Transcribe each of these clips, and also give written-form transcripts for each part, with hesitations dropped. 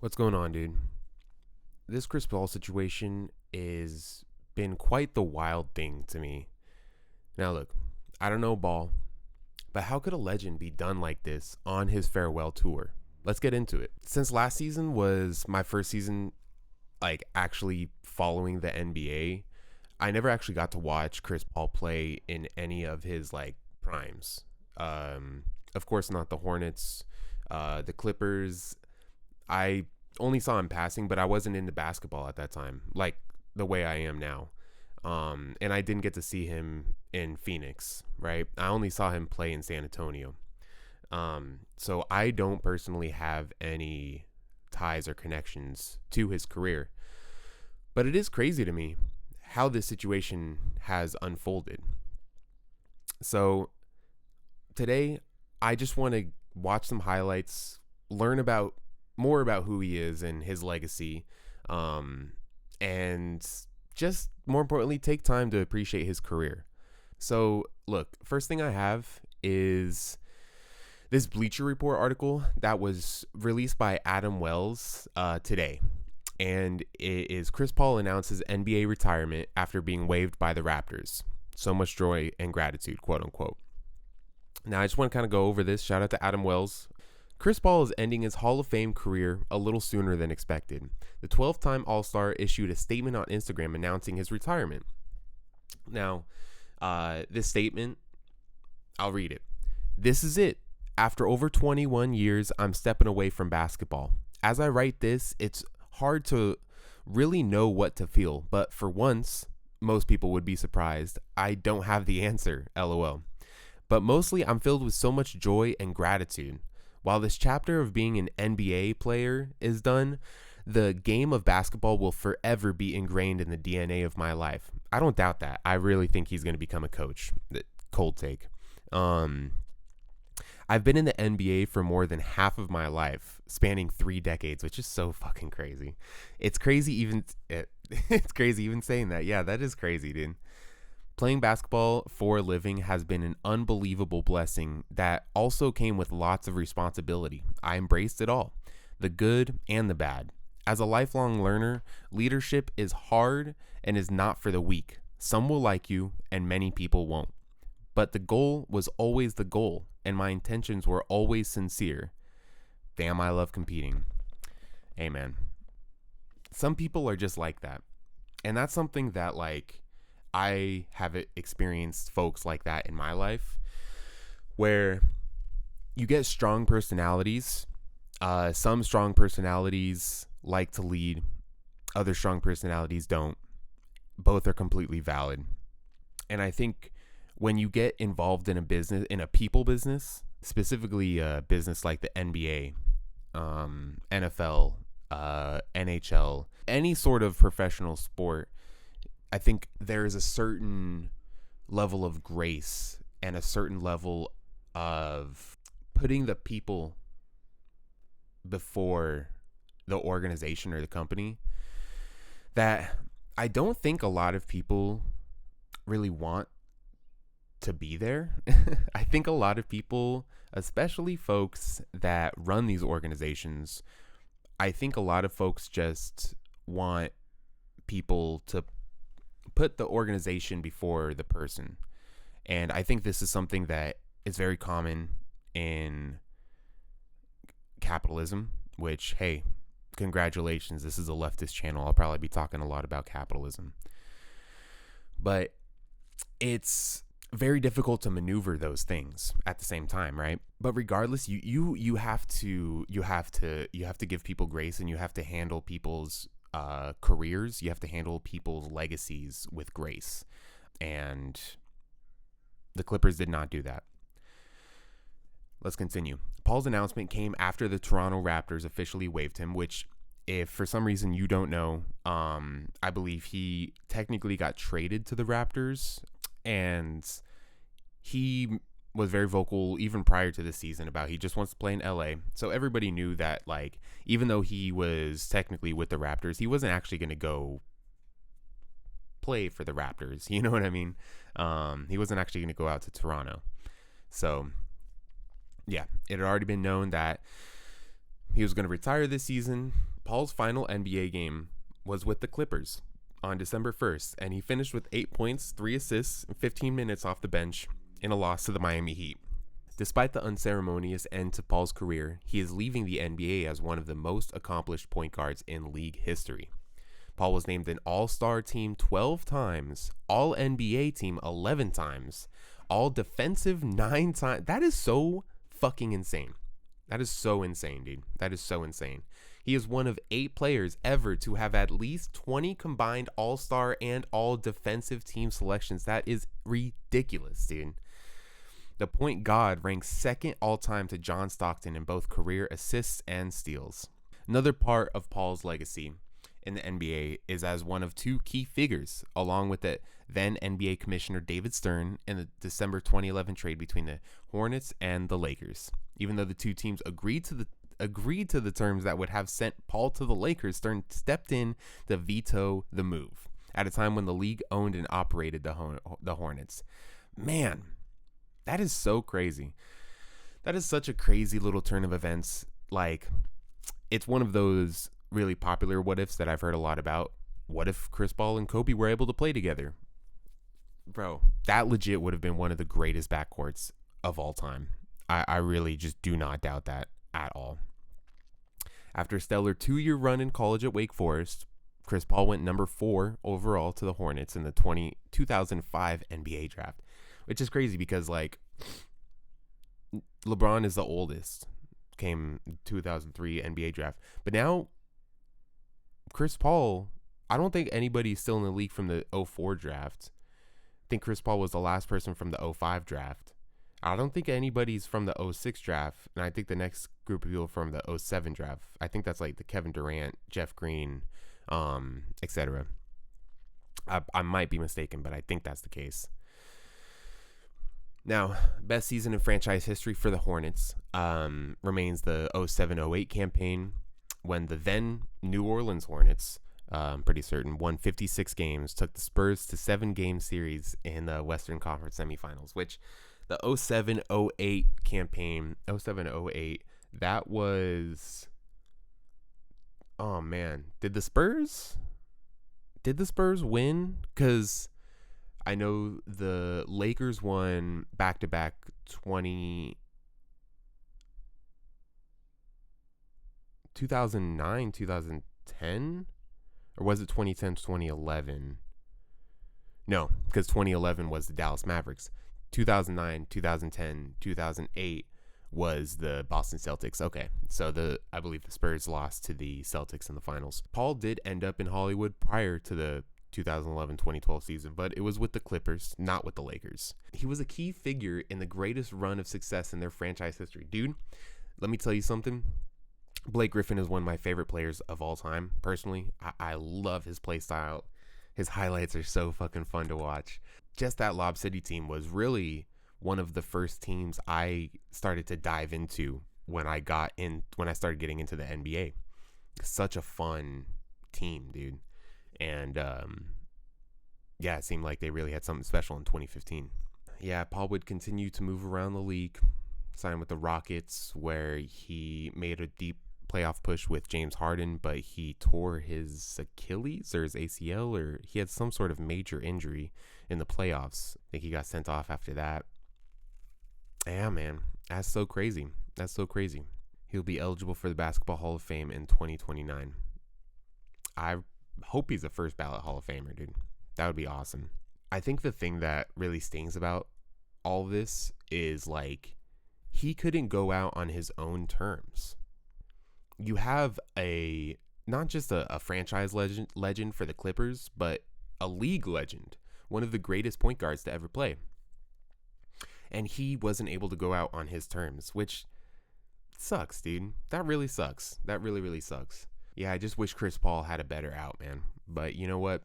What's going on, dude? This Chris Paul situation is been quite the wild thing to me. Now, look, I don't know ball, but how could a legend be done like this on his farewell tour? Let's get into it. Since last season was my first season, actually following the NBA, I never actually got to watch Chris Paul play in any of his primes. Of course, not the Hornets, the Clippers. I only saw him passing, but I wasn't into basketball at that time, like the way I am now. And I didn't get to see him in Phoenix, right? I only saw him play in San Antonio. So I don't personally have any ties or connections to his career. But it is crazy to me how this situation has unfolded. So today, I just want to watch some highlights, learn about more about who he is and his legacy, and just more importantly, take time to appreciate his career. So, look, first thing I have is this Bleacher Report article that was released by Adam Wells today. And it is Chris Paul announces NBA retirement after being waived by the Raptors. So much joy and gratitude, quote unquote. Now, I just want to kind of go over this. Shout out to Adam Wells. Chris Paul is ending his Hall of Fame career a little sooner than expected. The 12-time All-Star issued a statement on Instagram announcing his retirement. Now, this statement, I'll read it. "This is it. After over 21 years, I'm stepping away from basketball. As I write this, it's hard to really know what to feel, but for once, most people would be surprised, I don't have the answer, lol. But mostly, I'm filled with so much joy and gratitude. While this chapter of being an NBA player is done, the game of basketball will forever be ingrained in the DNA of my life." I don't doubt that. I really think he's going to become a coach. Cold take. I've been in the NBA for more than half of my life, spanning 3 decades, which is so fucking crazy. It's crazy even it's crazy even saying that. Yeah, that is crazy, dude. Playing basketball for a living has been an unbelievable blessing that also came with lots of responsibility. I embraced it all, the good and the bad. As a lifelong learner, leadership is hard and is not for the weak. Some will like you and many people won't. But the goal was always the goal, and my intentions were always sincere. Damn, I love competing. Amen. Some people are just like that. And that's something that I have experienced folks like that in my life, where you get strong personalities. Some strong personalities like to lead. Other strong personalities don't. Both are completely valid. And I think when you get involved in a business, in a people business, specifically a business like the NBA, NFL, NHL, any sort of professional sport, I think there is a certain level of grace and a certain level of putting the people before the organization or the company that I don't think a lot of people really want to be there. I think a lot of people, especially folks that run these organizations, I think a lot of folks just want people to put the organization before the person. And I think this is something that is very common in capitalism, which, hey, congratulations, this is a leftist channel. I'll probably be talking a lot about capitalism. But it's very difficult to maneuver those things at the same time, right? But regardless, you have to give people grace, and you have to handle people's careers. You have to handle people's legacies with grace, and the Clippers did not do that. Let's continue. Paul's announcement came after the Toronto Raptors officially waived him, which, if for some reason you don't know, I believe he technically got traded to the Raptors, and he was very vocal even prior to the season about he just wants to play in LA. So everybody knew that, even though he was technically with the Raptors, he wasn't actually going to go play for the Raptors. You know what I mean? He wasn't actually going to go out to Toronto. So yeah, it had already been known that he was going to retire this season. Paul's final NBA game was with the Clippers on December 1st, and he finished with 8 points, 3 assists, and 15 minutes off the bench in a loss to the Miami Heat. Despite the unceremonious end to Paul's career, he is leaving the NBA as one of the most accomplished point guards in league history. Paul was named an All-Star team 12 times, All-NBA team 11 times, All-Defensive 9 times. That is so fucking insane. That is so insane, dude. That is so insane. He is one of 8 players ever to have at least 20 combined All-Star and All-Defensive team selections. That is ridiculous, dude. The point guard ranks second all-time to John Stockton in both career assists and steals. Another part of Paul's legacy in the NBA is as one of 2 key figures, along with the then NBA Commissioner David Stern in the December 2011 trade between the Hornets and the Lakers. Even though the 2 teams agreed to the terms that would have sent Paul to the Lakers, Stern stepped in to veto the move at a time when the league owned and operated the Hornets. Man, that is so crazy. That is such a crazy little turn of events. Like, it's one of those really popular what ifs that I've heard a lot about. What if Chris Paul and Kobe were able to play together? Bro, that legit would have been one of the greatest backcourts of all time. I really just do not doubt that at all. After a stellar 2-year run in college at Wake Forest, Chris Paul went number 4 overall to the Hornets in the 2005 NBA draft, which is crazy because, like, LeBron is the oldest, came 2003 NBA draft. But now, Chris Paul, I don't think anybody's still in the league from the 04 draft. I think Chris Paul was the last person from the 05 draft. I don't think anybody's from the 06 draft, and I think the next group of people from the 07 draft. I think that's like the Kevin Durant, Jeff Green, etc. I might be mistaken, but I think that's the case. Now, best season in franchise history for the Hornets remains the 07-08 campaign, when the then New Orleans Hornets, I'm pretty certain, won 56 games, took the Spurs to 7-game series in the Western Conference semifinals, which the 07-08 campaign, 07-08, that was, oh man, did the Spurs win? Because I know the Lakers won back-to-back 2009, 2010, or was it 2010 to 2011? No, because 2011 was the Dallas Mavericks. 2009, 2010, 2008 was the Boston Celtics. Okay, so I believe the Spurs lost to the Celtics in the finals. Paul did end up in Hollywood prior to the 2011-2012 season, but it was with the Clippers, not with the Lakers. He was a key figure in the greatest run of success in their franchise history. Dude, let me tell you something. Blake Griffin is one of my favorite players of all time. Personally, I love his play style. His highlights are so fucking fun to watch. Just that Lob City team was really one of the first teams I started to dive into when I started getting into the NBA. Such a fun team, dude. And yeah, it seemed like they really had something special in 2015. Yeah, Paul would continue to move around the league, signed with the Rockets, where he made a deep playoff push with James Harden, but he tore his Achilles or his ACL, or he had some sort of major injury in the playoffs. I think he got sent off after that. Yeah, man, that's so crazy. That's so crazy. He'll be eligible for the Basketball Hall of Fame in 2029. I hope he's a first ballot Hall of Famer, dude. That would be awesome. I think the thing that really stings about all this is, like, he couldn't go out on his own terms. You have not just a franchise legend for the Clippers, but a league legend, one of the greatest point guards to ever play. And he wasn't able to go out on his terms, which sucks, dude. That really sucks. That really, really sucks. Yeah, I just wish Chris Paul had a better out, man. But you know what?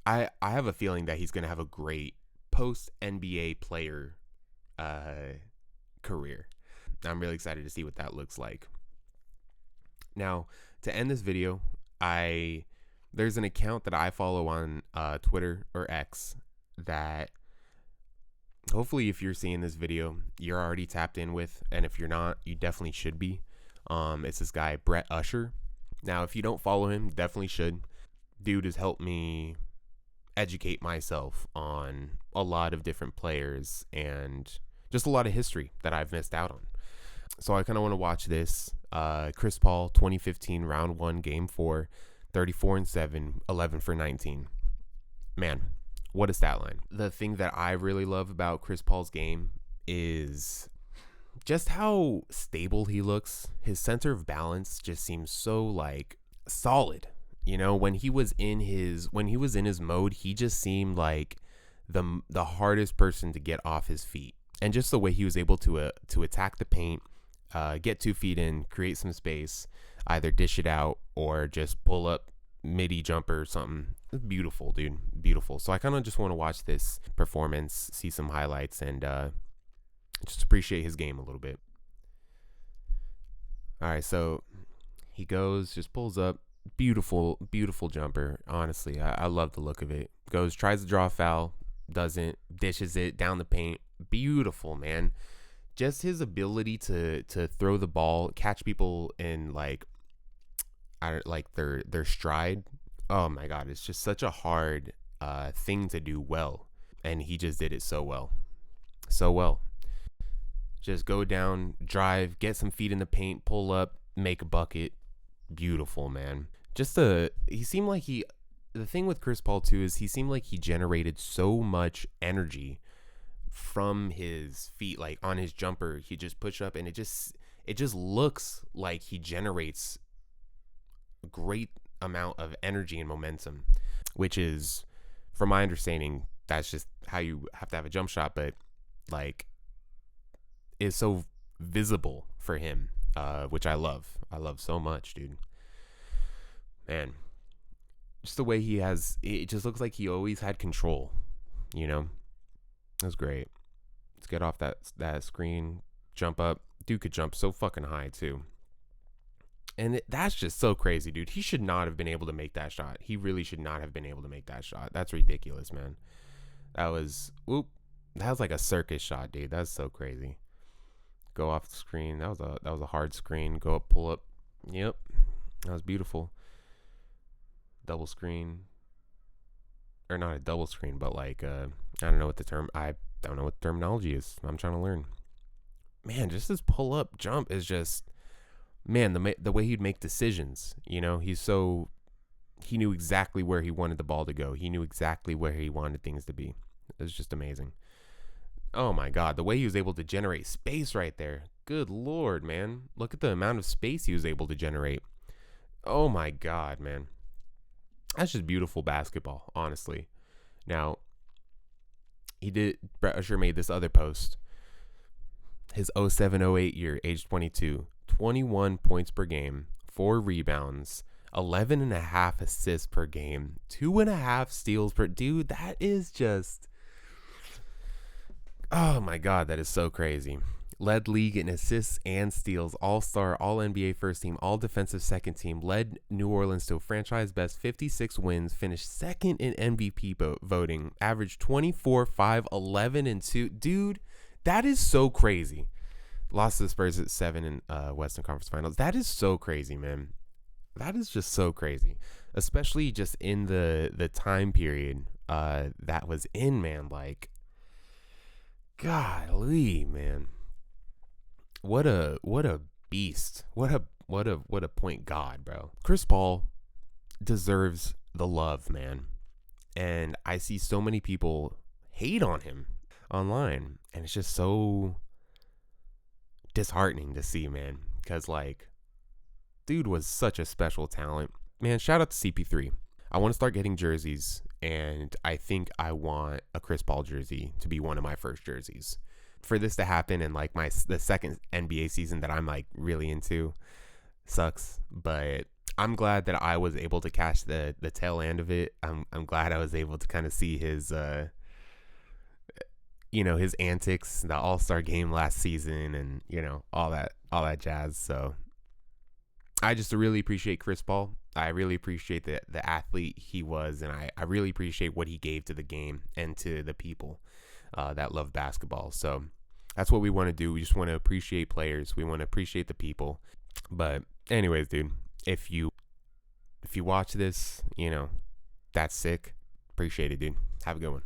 I have a feeling that he's going to have a great post-NBA player career. I'm really excited to see what that looks like. Now, to end this video, there's an account that I follow on Twitter or X that hopefully if you're seeing this video, you're already tapped in with, and if you're not, you definitely should be. It's this guy, Brett Usher, Now, if you don't follow him, definitely should. Dude has helped me educate myself on a lot of different players and just a lot of history that I've missed out on. So I kind of want to watch this. Chris Paul, 2015, round 1, game 4, 34-7, 11 for 19. Man, what a stat line. The thing that I really love about Chris Paul's game is just how stable he looks. His center of balance just seems so like solid. You know, when he was in his mode, he just seemed like the hardest person to get off his feet. And just the way he was able to attack the paint, get 2 feet in, create some space, either dish it out or just pull up midi jumper or something. It's beautiful, dude. Beautiful. So I kind of just want to watch this performance, see some highlights, and just appreciate his game a little bit. All right, so he goes, just pulls up. Beautiful, beautiful jumper. Honestly, I love the look of it. Goes, tries to draw a foul, doesn't, dishes it down the paint. Beautiful, man. Just his ability to throw the ball, catch people in like their stride. Oh my God, it's just such a hard thing to do well, and he just did it so well, so well. Just go down, drive, get some feet in the paint, pull up, make a bucket. Beautiful, man. He seemed like the thing with Chris Paul too is he seemed like he generated so much energy from his feet, like on his jumper. He just push up and it just looks like he generates a great amount of energy and momentum, which is, from my understanding, that's just how you have to have a jump shot, but like is so visible for him, which I love so much, dude. Man, just the way he has, it just looks like he always had control, you know. That's great. Let's get off that screen, jump up. Dude could jump so fucking high too. And that's just so crazy, dude. He should not have been able to make that shot. He really should not have been able to make that shot. That's ridiculous, man. That was like a circus shot, dude. That's so crazy. Go off the screen. That was a hard screen. Go up, pull up. Yep. That was beautiful. Double screen. Or not a double screen, but like I don't know what the terminology is. I'm trying to learn. Man, just his pull up jump is just, man, the way he'd make decisions, you know, he knew exactly where he wanted the ball to go. He knew exactly where he wanted things to be. It was just amazing. Oh my God, the way he was able to generate space right there. Good Lord, man. Look at the amount of space he was able to generate. Oh my God, man. That's just beautiful basketball, honestly. Now, Brett Usher made this other post. His 07-08 year, age 22, 21 points per game, 4 rebounds, 11.5 assists per game, 2.5 steals per... Dude, that is just... Oh my God, that is so crazy. Led league in assists and steals, all-star, all-NBA first team, all-defensive second team, led New Orleans to a franchise best 56 wins, finished second in MVP voting, averaged 24, 5, 11, and 2. Dude, that is so crazy. Lost to the Spurs at 7 in Western Conference Finals. That is so crazy, man. That is just so crazy, especially just in the time period that was in, man. Like, golly, man. What a beast. What a point guard, bro. Chris Paul deserves the love, man. And I see so many people hate on him online, and it's just so disheartening to see, man, because like, dude was such a special talent, man. Shout out to CP3. I want to start getting jerseys, and I think I want a Chris Paul jersey to be one of my first jerseys. For this to happen in like the second NBA season that I'm like really into, sucks, but I'm glad that I was able to catch the tail end of it. I'm glad I was able to kind of see his his antics, the All-Star game last season, and all that jazz. So I just really appreciate Chris Paul. I really appreciate the athlete he was, and I really appreciate what he gave to the game and to the people that love basketball. So that's what we want to do. We just want to appreciate players. We want to appreciate the people. But anyways, dude, if you if you watch this, that's sick. Appreciate it, dude. Have a good one.